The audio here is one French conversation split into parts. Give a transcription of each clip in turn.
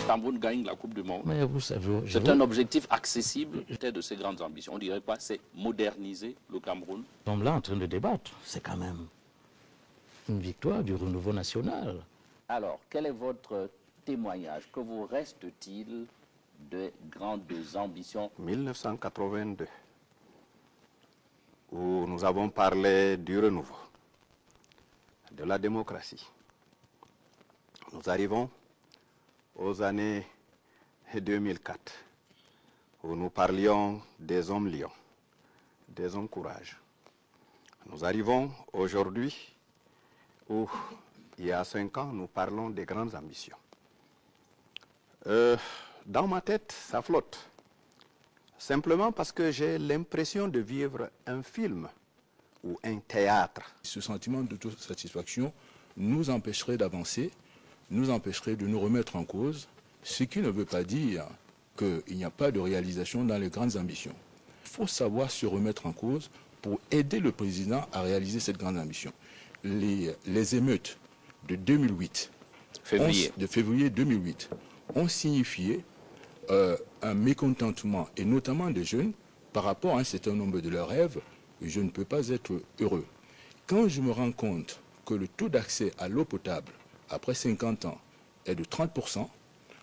Cameroun gagne la Coupe du Monde. Mais vous savez, C'est un objectif accessible de ces grandes ambitions. On dirait quoi? C'est moderniser le Cameroun. Nous sommes là en train de débattre. C'est quand même une victoire du renouveau national. Alors, quel est votre témoignage? Que vous reste-t-il de grandes ambitions? 1982, où nous avons parlé du renouveau, de la démocratie. Nous arrivons aux années 2004, où nous parlions des hommes lions, des hommes courage. Nous arrivons aujourd'hui où, il y a 5 ans, nous parlons des grandes ambitions. Dans ma tête, ça flotte. Simplement parce que j'ai l'impression de vivre un film ou un théâtre. Ce sentiment d'autosatisfaction nous empêcherait d'avancer, nous empêcherait de nous remettre en cause, ce qui ne veut pas dire qu'il n'y a pas de réalisation dans les grandes ambitions. Il faut savoir se remettre en cause pour aider le président à réaliser cette grande ambition. Les émeutes de 2008, de février 2008, ont signifié un mécontentement, et notamment des jeunes, par rapport à un certain nombre de leurs rêves. Je ne peux pas être heureux. Quand je me rends compte que le taux d'accès à l'eau potable, après 50 ans, est de 30%,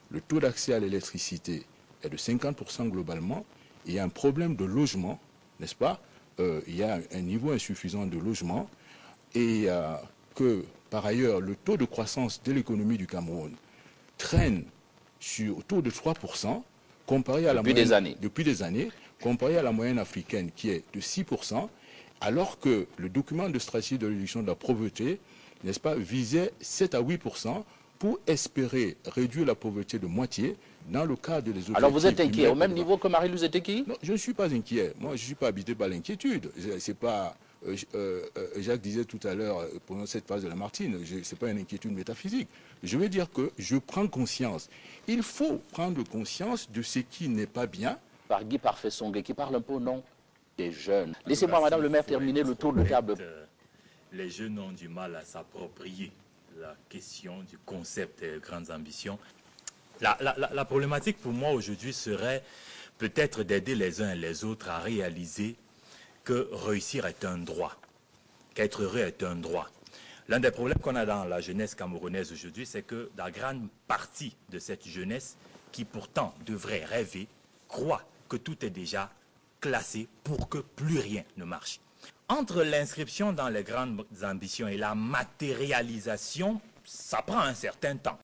le taux d'accès à l'électricité est de 50% globalement, il y a un problème de logement, n'est-ce pas? Il y a un niveau insuffisant de logement, et que, par ailleurs, le taux de croissance de l'économie du Cameroun traîne autour de 3%, comparé à la moyenne, depuis des années, comparé à la moyenne africaine qui est de 6%, alors que le document de stratégie de réduction de la pauvreté, n'est-ce pas, visait 7 à 8% pour espérer réduire la pauvreté de moitié dans le cadre des objectifs. Alors vous êtes inquiet, au même niveau que Marie-Louise Etekki? Non, je ne suis pas inquiet. Moi, je ne suis pas habité par l'inquiétude. C'est pas... Jacques disait tout à l'heure, pendant cette phase de Lamartine, ce n'est pas une inquiétude métaphysique. Je veux dire que je prends conscience. Il faut prendre conscience de ce qui n'est pas bien. Par Guy Parfait-Songhé, qui parle un peu au nom des jeunes. Laissez-moi, Madame le maire, terminer le tour de table. Les jeunes ont du mal à s'approprier la question du concept des grandes ambitions. La problématique pour moi aujourd'hui serait peut-être d'aider les uns et les autres à réaliser que réussir est un droit, qu'être heureux est un droit. L'un des problèmes qu'on a dans la jeunesse camerounaise aujourd'hui, c'est que la grande partie de cette jeunesse, qui pourtant devrait rêver, croit que tout est déjà classé pour que plus rien ne marche. Entre l'inscription dans les grandes ambitions et la matérialisation, ça prend un certain temps.